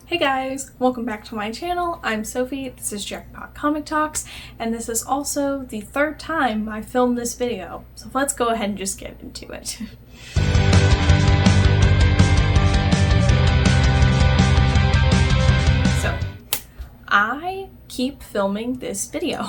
Hey guys, welcome back to my channel. I'm Sophie, this is Jackpot Comic Talks, and this is also the third time I filmed this video, so let's go ahead and just get into it. So, I keep filming this video.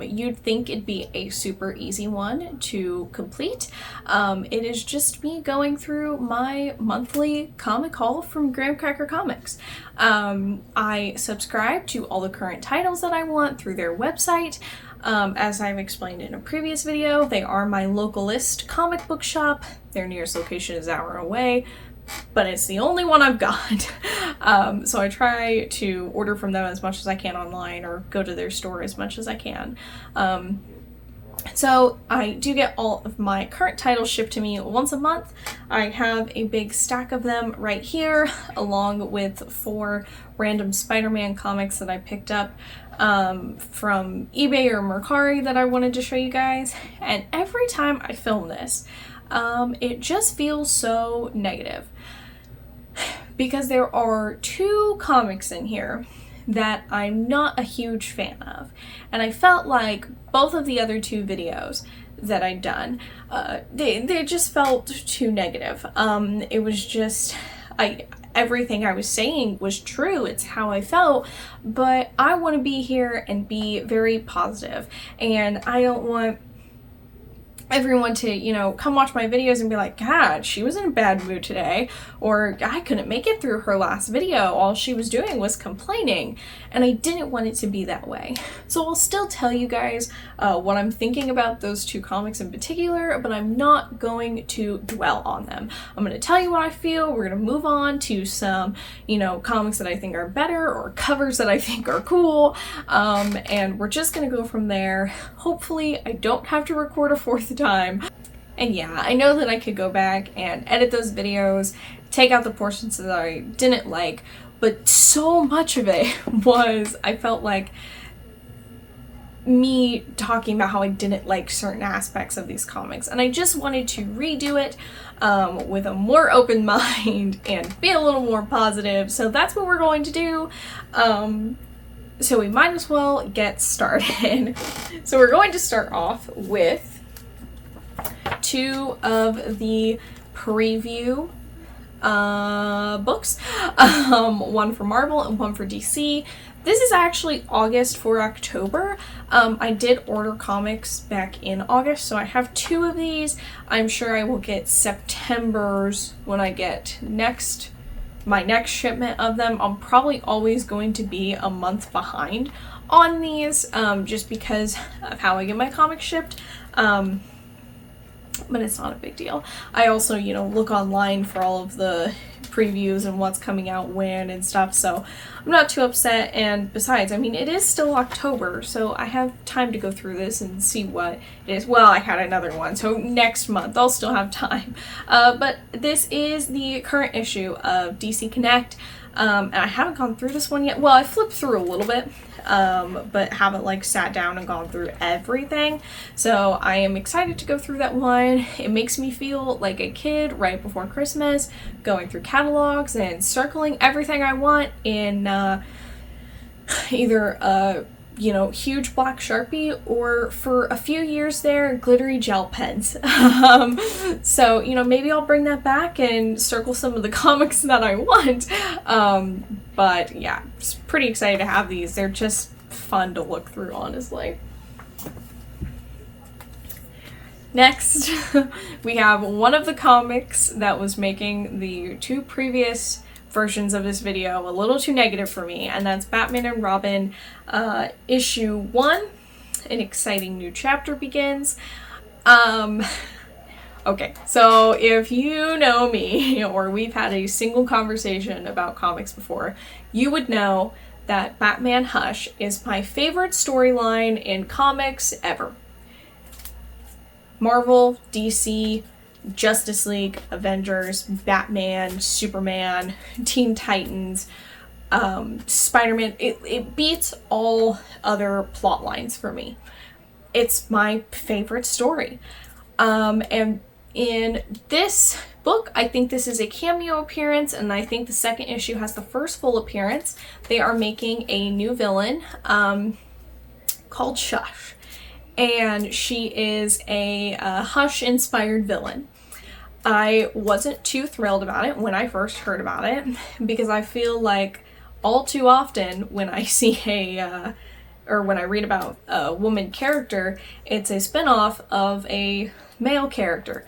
You'd think it'd be a super easy one to complete. It is just me going through my monthly comic haul from Graham Cracker Comics. I subscribe to all the current titles that I want through their website. As I've explained in a previous video, they are my localist comic book shop. Their nearest location is an hour away, but it's the only one I've got. So I try to order from them as much as I can online or go to their store as much as I can. So I do get all of my current titles shipped to me once a month. I have a big stack of them right here, along with 4 random Spider-Man comics that I picked up from eBay or Mercari that I wanted to show you guys. And every time I film this, it just feels so negative because there are 2 comics in here that I'm not a huge fan of, and I felt like both of the other 2 videos that I'd done, they just felt too negative. It was just, everything I was saying was true, it's how I felt, but I want to be here and be very positive, and I don't want everyone to, you know, come watch my videos and be like, God, she was in a bad mood today, or I couldn't make it through her last video, all she was doing was complaining, and I didn't want it to be that way. So I'll still tell you guys what I'm thinking about those 2 comics in particular, but I'm not going to dwell on them. I'm going to tell you what I feel, we're going to move on to some, you know, comics that I think are better, or covers that I think are cool, and we're just going to go from there. Hopefully I don't have to record a 4th time. And yeah, I know that I could go back and edit those videos, take out the portions that I didn't like, but so much of it was, I felt like, me talking about how I didn't like certain aspects of these comics, and I just wanted to redo it with a more open mind and be a little more positive, so that's what we're going to do. So we might as well get started. So we're going to start off with 2 of the preview books, one for Marvel and one for DC. This is actually August for October. I did order comics back in August, so I have 2 of these. I'm sure I will get September's when I get my next shipment of them. I'm probably always going to be a month behind on these, just because of how I get my comics shipped. But it's not a big deal. I also, you know, look online for all of the previews and what's coming out when and stuff, so I'm not too upset. And besides, I mean, it is still October, so I have time to go through this and see what it is. Well, I had another one, so next month I'll still have time. But this is the current issue of DC Connect, and I haven't gone through this one yet. Well, I flipped through a little bit, but haven't like sat down and gone through everything. So I am excited to go through that one. It makes me feel like a kid right before Christmas, going through catalogs and circling everything I want in either a, you know, huge black Sharpie, or for a few years there, glittery gel pens. So, you know, maybe I'll bring that back and circle some of the comics that I want. But yeah, just pretty excited to have these. They're just fun to look through, honestly. Next, we have one of the comics that was making the 2 previous versions of this video a little too negative for me, and that's Batman and Robin issue 1. An exciting new chapter begins. Okay, so if you know me, or we've had a single conversation about comics before, you would know that Batman Hush is my favorite storyline in comics ever. Marvel, DC, Justice League, Avengers, Batman, Superman, Teen Titans, Spider-Man, it beats all other plot lines for me. It's my favorite story. And in this book, I think this is a cameo appearance, and I think the second issue has the first full appearance. They are making a new villain called Shush, and she is a Hush-inspired villain. I wasn't too thrilled about it when I first heard about it, because I feel like all too often when I see or when I read about a woman character, it's a spin-off of a male character.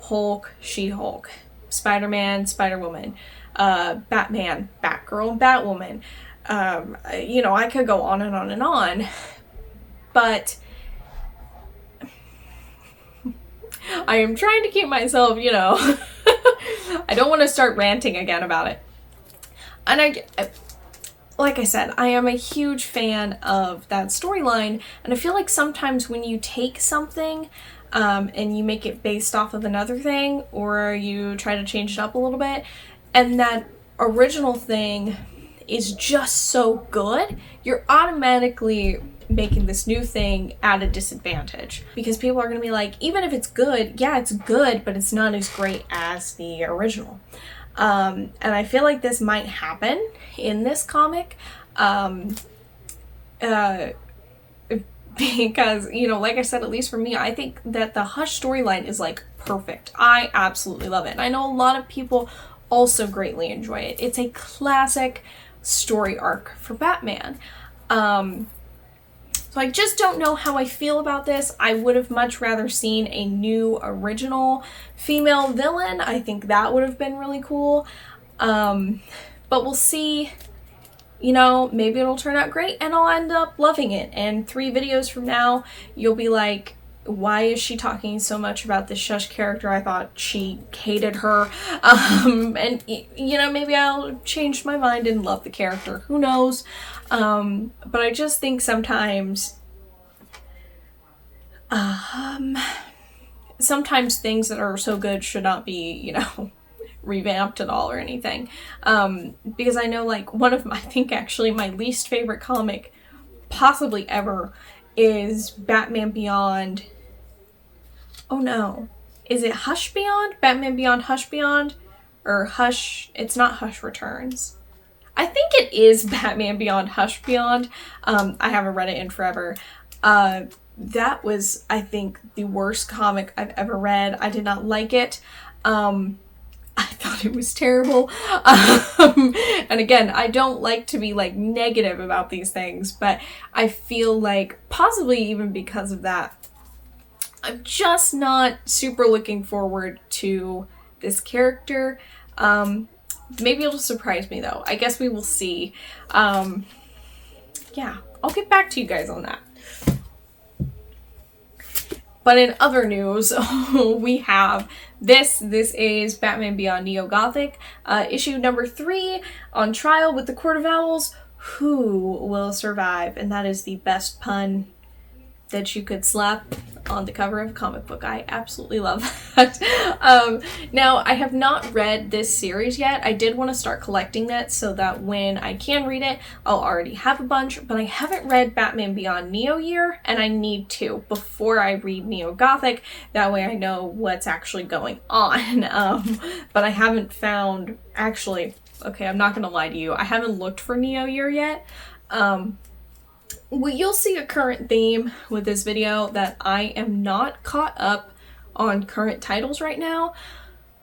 Hulk, She-Hulk, Spider-Man, Spider-Woman, Batman, Batgirl, Batwoman. I could go on and on and on, but I am trying to keep myself, I don't want to start ranting again about it. And like I said, I am a huge fan of that storyline, and I feel like sometimes when you take something and you make it based off of another thing, or you try to change it up a little bit, and that original thing is just so good, you're automatically making this new thing at a disadvantage, because people are going to be like, even if it's good, yeah, it's good, but it's not as great as the original. And I feel like this might happen in this comic, because, like I said, at least for me, I think that the Hush storyline is like perfect. I absolutely love it. And I know a lot of people also greatly enjoy it. It's a classic story arc for Batman. So I just don't know how I feel about this. I would have much rather seen a new original female villain. I think that would have been really cool. But we'll see. Maybe it'll turn out great and I'll end up loving it. And 3 videos from now, you'll be like, why is she talking so much about this Shush character? I thought she hated her. And, maybe I'll change my mind and love the character. Who knows? But I just think sometimes things that are so good should not be, revamped at all or anything. Because I know, like, I think actually my least favorite comic possibly ever is Batman Beyond. Oh no. Is it Hush Beyond? Batman Beyond Hush Beyond? Or Hush, it's not Hush Returns. I think it is Batman Beyond Hush Beyond. I haven't read it in forever. That was, I think, the worst comic I've ever read. I did not like it. I thought it was terrible. And again, I don't like to be like negative about these things, but I feel like possibly even because of that, I'm just not super looking forward to this character. Maybe it'll surprise me though. I guess we will see. Yeah, I'll get back to you guys on that. But in other news, we have this. This is Batman Beyond Neo-Gothic, issue number 3, on trial with the Court of Owls. Who will survive? And that is the best pun that you could slap on the cover of a comic book. I absolutely love that. Now, I have not read this series yet. I did want to start collecting that so that when I can read it, I'll already have a bunch, but I haven't read Batman Beyond Neo Year, and I need to before I read Neo-Gothic. That way I know what's actually going on. But I haven't found, actually, okay, I'm not going to lie to you, I haven't looked for Neo Year yet. Well, you'll see a current theme with this video that I am not caught up on current titles right now.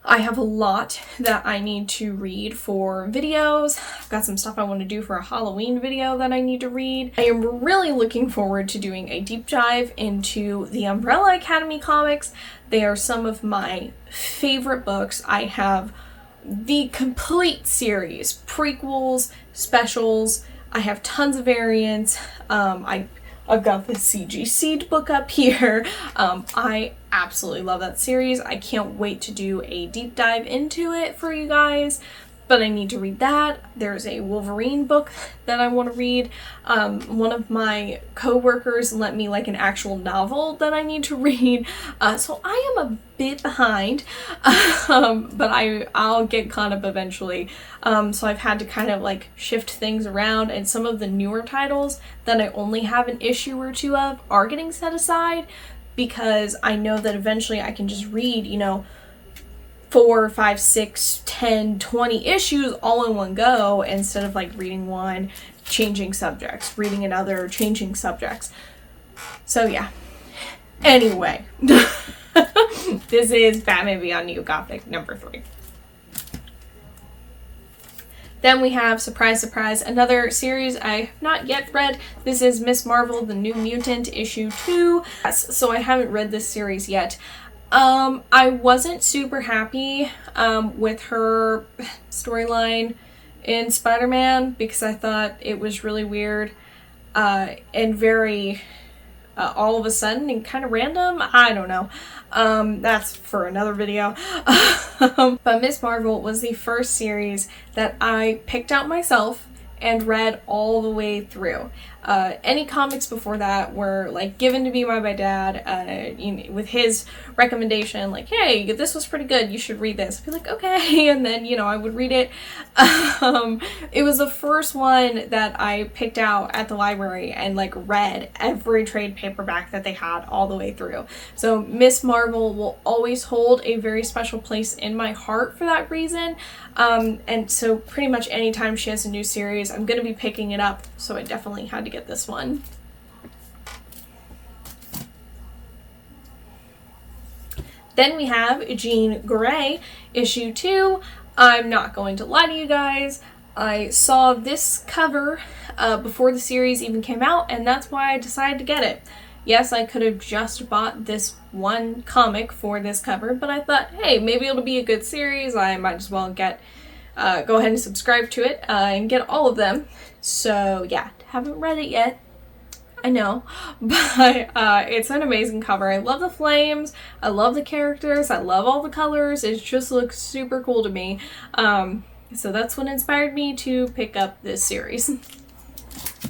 I have a lot that I need to read for videos. I've got some stuff I want to do for a Halloween video that I need to read. I am really looking forward to doing a deep dive into the Umbrella Academy comics. They are some of my favorite books. I have the complete series, prequels, specials. I have tons of variants. I've got the CG Seed book up here. I absolutely love that series. I can't wait to do a deep dive into it for you guys, but I need to read that. There's a Wolverine book that I want to read. One of my co-workers lent me like an actual novel that I need to read. So I am a bit behind, but I'll get caught up eventually. So I've had to kind of like shift things around, and some of the newer titles that I only have an issue or 2 of are getting set aside because I know that eventually I can just read, 4, 5, 6, 10, 20 issues all in one go, instead of like reading one, changing subjects, reading another, changing subjects. So yeah. Anyway, this is Batman Beyond New Gothic number 3. Then we have, surprise, surprise, another series I have not yet read. This is Miss Marvel, The New Mutant, issue 2. Yes, so I haven't read this series yet. I wasn't super happy with her storyline in Spider-Man because I thought it was really weird and very all of a sudden and kind of random. I don't know. That's for another video. But Miss Marvel was the first series that I picked out myself and read all the way through. Any comics before that were like given to me by my dad, with his recommendation, like, hey, this was pretty good, you should read this. I'd be like, okay, and then, I would read it. It was the first one that I picked out at the library and like read every trade paperback that they had all the way through. So Miss Marvel will always hold a very special place in my heart for that reason. And so pretty much anytime she has a new series, I'm gonna be picking it up, so I definitely had to get this one. Then we have Jean Grey, issue 2. I'm not going to lie to you guys, I saw this cover before the series even came out, and that's why I decided to get it. Yes, I could have just bought this one comic for this cover, but I thought, hey, maybe it'll be a good series. I might as well go ahead and subscribe to it and get all of them. So yeah, haven't read it yet, I know, but it's an amazing cover. I love the flames, I love the characters, I love all the colors. It just looks super cool to me. So that's what inspired me to pick up this series.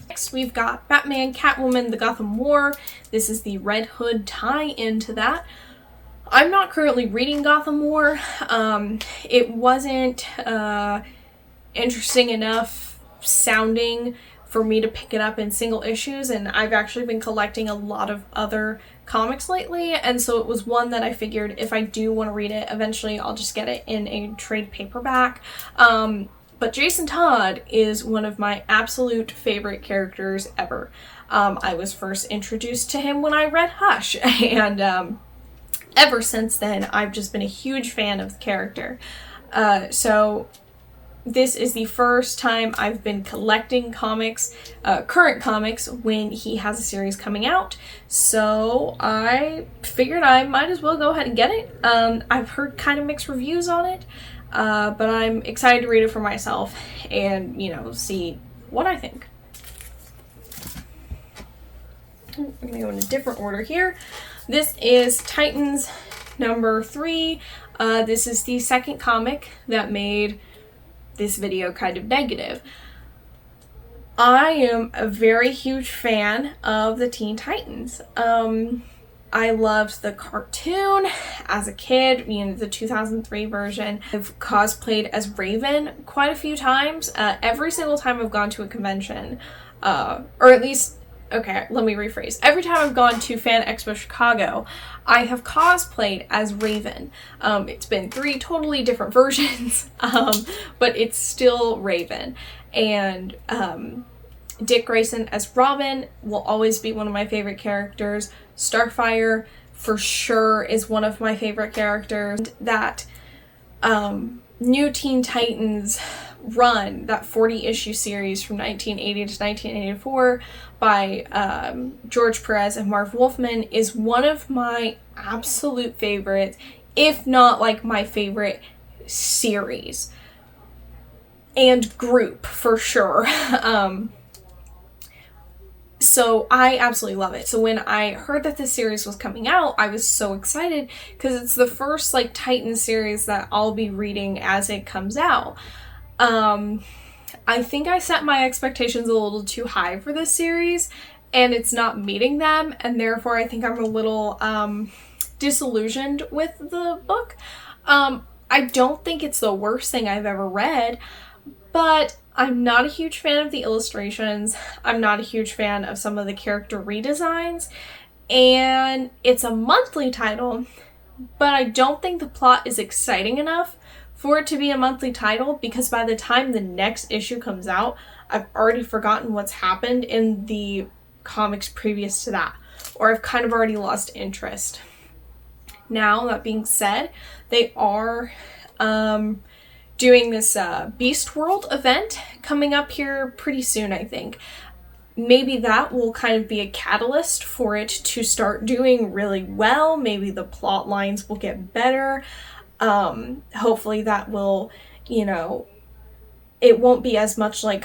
Next, we've got Batman, Catwoman, The Gotham War. This is the Red Hood tie-in to that. I'm not currently reading Gotham War. It wasn't interesting enough sounding for me to pick it up in single issues, and I've actually been collecting a lot of other comics lately, and so it was one that I figured if I do want to read it, eventually I'll just get it in a trade paperback. But Jason Todd is one of my absolute favorite characters ever. I was first introduced to him when I read Hush, and ever since then, I've just been a huge fan of the character. So this is the first time I've been collecting comics, current comics, when he has a series coming out. So I figured I might as well go ahead and get it. I've heard kind of mixed reviews on it. But I'm excited to read it for myself and, see what I think. I'm going to go in a different order here. This is Titans number 3. This is the second comic that made this video kind of negative. I am a very huge fan of the Teen Titans. I loved the cartoon as a kid, the 2003 version. I've cosplayed as Raven quite a few times. Every single time I've gone to a convention, or at least, okay, let me rephrase. Every time I've gone to Fan Expo Chicago, I have cosplayed as Raven. It's been 3 totally different versions, but it's still Raven. And Dick Grayson as Robin will always be one of my favorite characters. Starfire for sure is one of my favorite characters. That New Teen Titans run, that 40-issue series from 1980 to 1984 by George Perez and Marv Wolfman, is one of my absolute favorites, if not like my favorite series and group for sure. So I absolutely love it. So when I heard that this series was coming out, I was so excited because it's the first like Titan series that I'll be reading as it comes out. I think I set my expectations a little too high for this series and it's not meeting them, and therefore I think I'm a little disillusioned with the book. I don't think it's the worst thing I've ever read, but I'm not a huge fan of the illustrations. I'm not a huge fan of some of the character redesigns, and it's a monthly title, but I don't think the plot is exciting enough for it to be a monthly title, because by the time the next issue comes out, I've already forgotten what's happened in the comics previous to that, or I've kind of already lost interest. Now, that being said, they are doing this Beast World event coming up here pretty soon, I think. Maybe that will kind of be a catalyst for it to start doing really well. Maybe the plot lines will get better. Hopefully that will, you know, it won't be as much like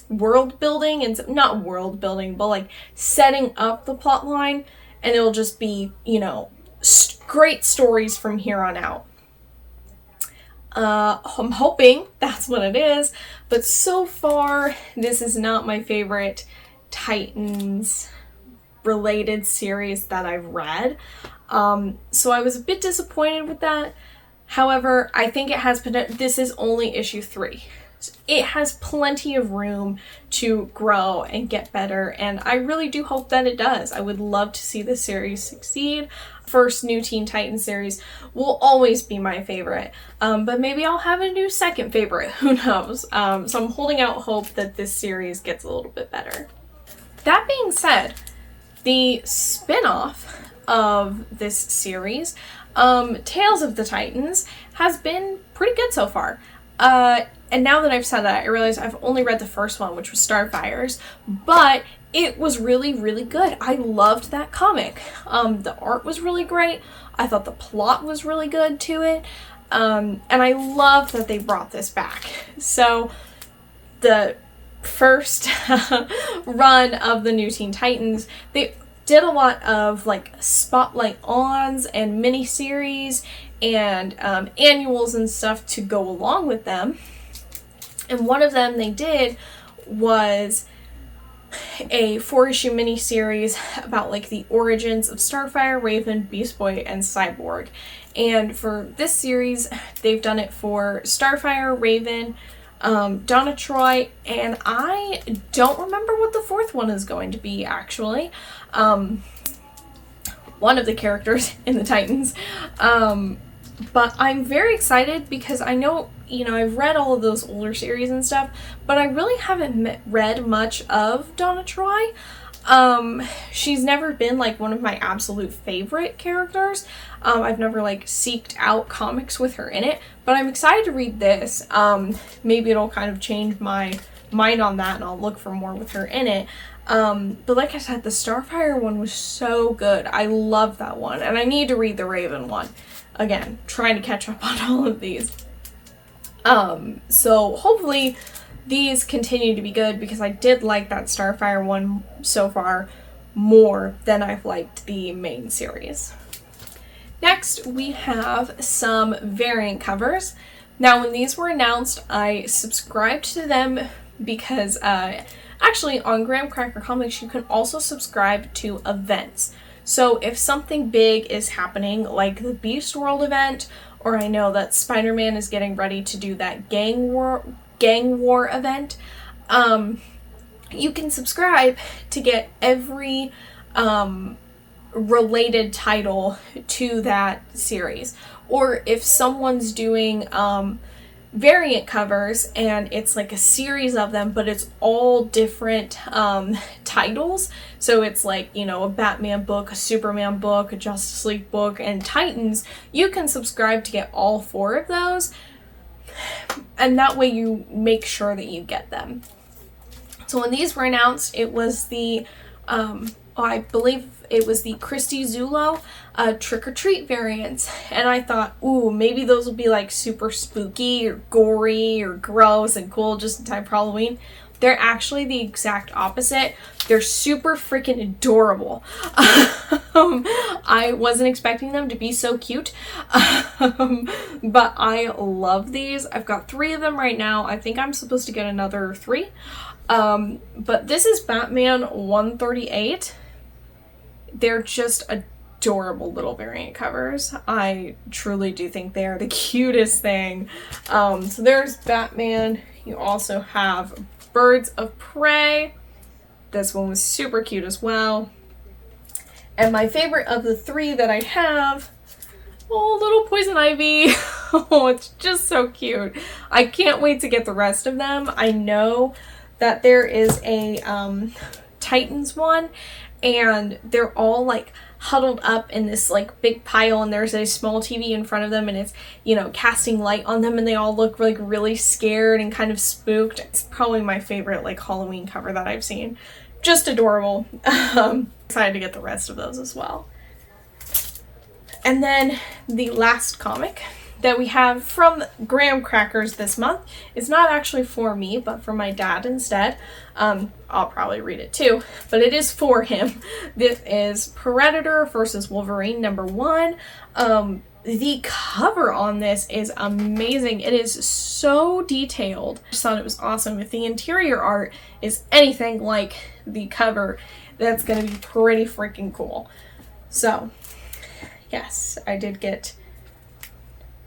world building, and not world building, but like setting up the plot line, and it'll just be, you know, great stories from here on out. I'm hoping that's what it is, but so far this is not my favorite Titans related series that I've read. So I was a bit disappointed with that. However, I think it has been, this is only issue 3. It has plenty of room to grow and get better, and I really do hope that it does. I would love to see this series succeed. First new Teen Titans series will always be my favorite, but maybe I'll have a new second favorite, who knows. So I'm holding out hope that this series gets a little bit better. That being said, the spin-off of this series, Tales of the Titans, has been pretty good so far. And now that I've said that, I realize I've only read the first one, which was Starfire's, but it was really, really good. I loved that comic. The art was really great. I thought the plot was really good to it. And I love that they brought this back. So the first run of the new Teen Titans, they did a lot of like spotlight ons and miniseries and annuals and stuff to go along with them. And one of them they did was a 4-issue miniseries about like the origins of Starfire, Raven, Beast Boy, and Cyborg. And for this series, they've done it for Starfire, Raven, Donna Troy, and I don't remember what the 4th one is going to be, actually. One of the characters in the Titans. But I'm very excited because I know, you know, I've read all of those older series and stuff, but I really haven't read much of Donna Troy. She's never been like one of my absolute favorite characters. I've never like seeked out comics with her in it, but I'm excited to read this. Maybe it'll kind of change my mind on that and I'll look for more with her in it. But like I said, the Starfire one was so good. I love that one, and I need to read the Raven one. Again, trying to catch up on all of these. So hopefully these continue to be good, because I did like that Starfire one so far more than I've liked the main series. Next, we have some variant covers. Now, when these were announced, I subscribed to them because actually on Graham Cracker Comics, you can also subscribe to events. So if something big is happening, like the Beast World event, or I know that Spider-Man is getting ready to do that gang war event, you can subscribe to get every related title to that series. Or if someone's doing variant covers and it's like a series of them, but it's all different titles, so it's like, you know, a Batman book, a Superman book, a Justice League book, and Titans, you can subscribe to get all 4 of those, and that way you make sure that you get them. So when these were announced, it was the I believe it was the Christy Zulo Trick or Treat variants, and I thought, ooh, maybe those will be like super spooky or gory or gross and cool just in time for Halloween. They're actually the exact opposite. They're super freaking adorable. I wasn't expecting them to be so cute, but I love these. I've got 3 of them right now. I think I'm supposed to get another 3. But this is Batman 138. They're just adorable little variant covers. I truly do think they are the cutest thing. So there's Batman. You also have Birds of Prey. This one was super cute as well. And my favorite of the 3 that I have Oh, little Poison Ivy. Oh, it's just so cute. I can't wait to get the rest of them. I know that there is a Titans one, and they're all like huddled up in this like big pile, and there's a small TV in front of them, and it's, you know, casting light on them, and they all look like really scared and kind of spooked. It's probably my favorite like Halloween cover that I've seen. Just adorable. Excited to get the rest of those as well. And then the last comic that we have from Graham Crackers this month is not actually for me, but for my dad instead. I'll probably read it too, but it is for him. This is Predator versus Wolverine #1. The cover on this is amazing. It is so detailed. I just thought it was awesome. If the interior art is anything like the cover, that's going to be pretty freaking cool. So, yes, I did get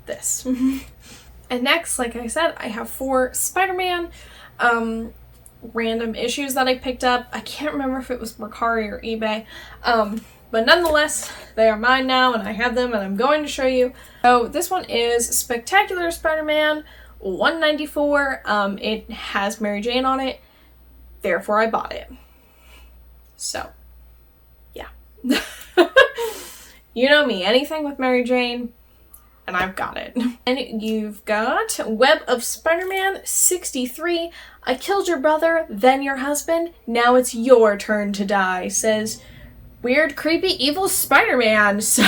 this. And next, like I said, I have 4 Spider-Man random issues that I picked up. I can't remember if it was Mercari or eBay. But nonetheless, they are mine now, and I have them, and I'm going to show you. So this one is Spectacular Spider-Man 194. It has Mary Jane on it, therefore I bought it. So, yeah. You know me, anything with Mary Jane, and I've got it. And you've got Web of Spider-Man 63. I killed your brother, then your husband. Now it's your turn to die, says weird, creepy, evil Spider-Man. So,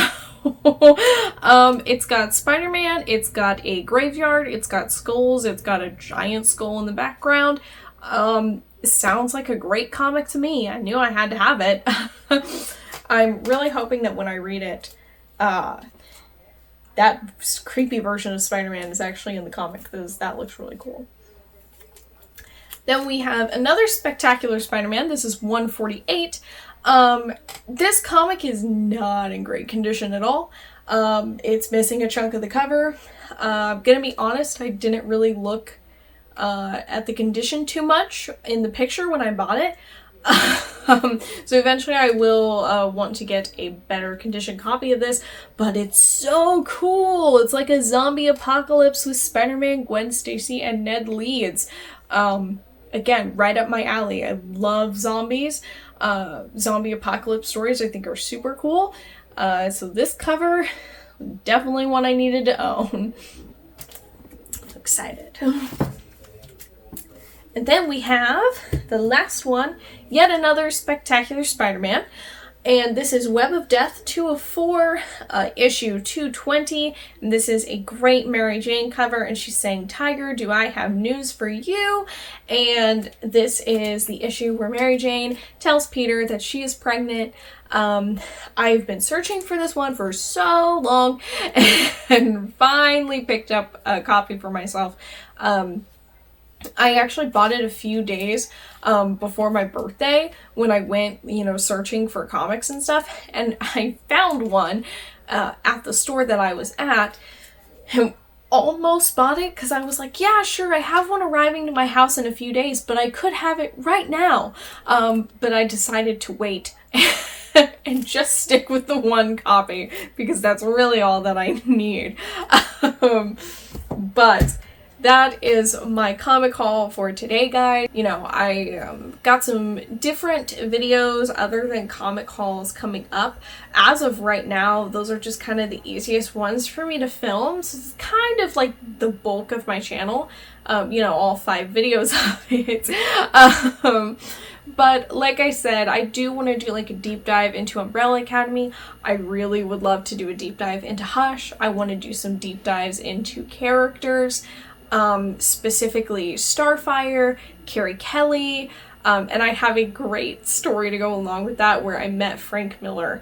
it's got Spider-Man, it's got a graveyard, it's got skulls, it's got a giant skull in the background. It sounds like a great comic to me. I knew I had to have it. I'm really hoping that when I read it, that creepy version of Spider-Man is actually in the comic, because that looks really cool. Then we have another Spectacular Spider-Man. This is 148. This comic is not in great condition at all. It's missing a chunk of the cover. Gonna be honest, I didn't really look at the condition too much in the picture when I bought it. So eventually I will want to get a better condition copy of this, but it's so cool. It's like a zombie apocalypse with Spider-Man, Gwen Stacy, and Ned Leeds. Again, right up my alley. I love zombies. Zombie apocalypse stories I think are super cool. So this cover, definitely one I needed to own. I'm excited. And then we have the last one, yet another Spectacular Spider-Man. And this is Web of Death 2 of 4, issue 220. And this is a great Mary Jane cover, and she's saying, "Tiger, do I have news for you?" And this is the issue where Mary Jane tells Peter that she is pregnant. I've been searching for this one for so long and finally picked up a copy for myself. I actually bought it a few days before my birthday when I went, searching for comics and stuff, and I found one at the store that I was at and almost bought it because I was like, yeah, sure, I have one arriving to my house in a few days, but I could have it right now. But I decided to wait and just stick with the one copy because that's really all that I need. But that is my comic haul for today, guys. I got some different videos other than comic hauls coming up. As of right now, those are just kind of the easiest ones for me to film. So it's kind of like the bulk of my channel, all 5 videos of it. But like I said, I do want to do like a deep dive into Umbrella Academy. I really would love to do a deep dive into Hush. I want to do some deep dives into characters. Specifically Starfire, Carrie Kelly, and I have a great story to go along with that where I met Frank Miller.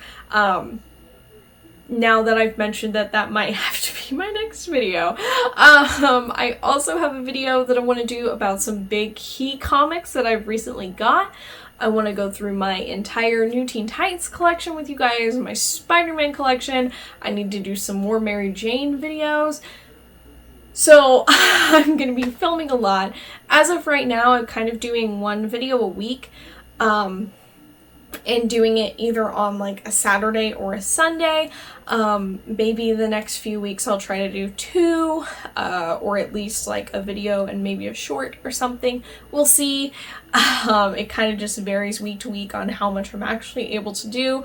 Now that I've mentioned that might have to be my next video. I also have a video that I want to do about some big key comics that I've recently got. I want to go through my entire New Teen Titans collection with you guys, my Spider-Man collection. I need to do some more Mary Jane videos. So I'm going to be filming a lot. As of right now, I'm kind of doing one video a week. But and doing it either on like a Saturday or a Sunday. Maybe the next few weeks I'll try to do 2, or at least like a video and maybe a short or something. We'll see. It kind of just varies week to week on how much I'm actually able to do.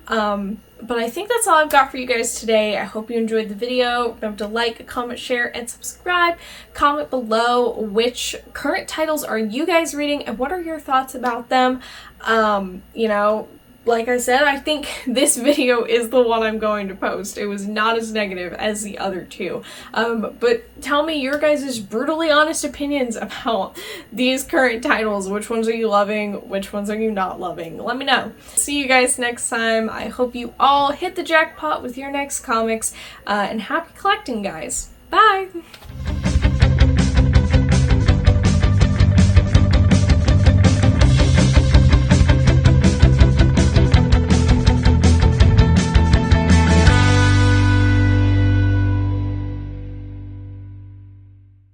But I think that's all I've got for you guys today. I hope you enjoyed the video. Remember to like, comment, share, and subscribe. Comment below which current titles are you guys reading and what are your thoughts about them. You know, like I said, I think this video is the one I'm going to post. It was not as negative as the other 2. But tell me your guys' brutally honest opinions about these current titles. Which ones are you loving? Which ones are you not loving? Let me know. See you guys next time. I hope you all hit the jackpot with your next comics, and happy collecting, guys. Bye!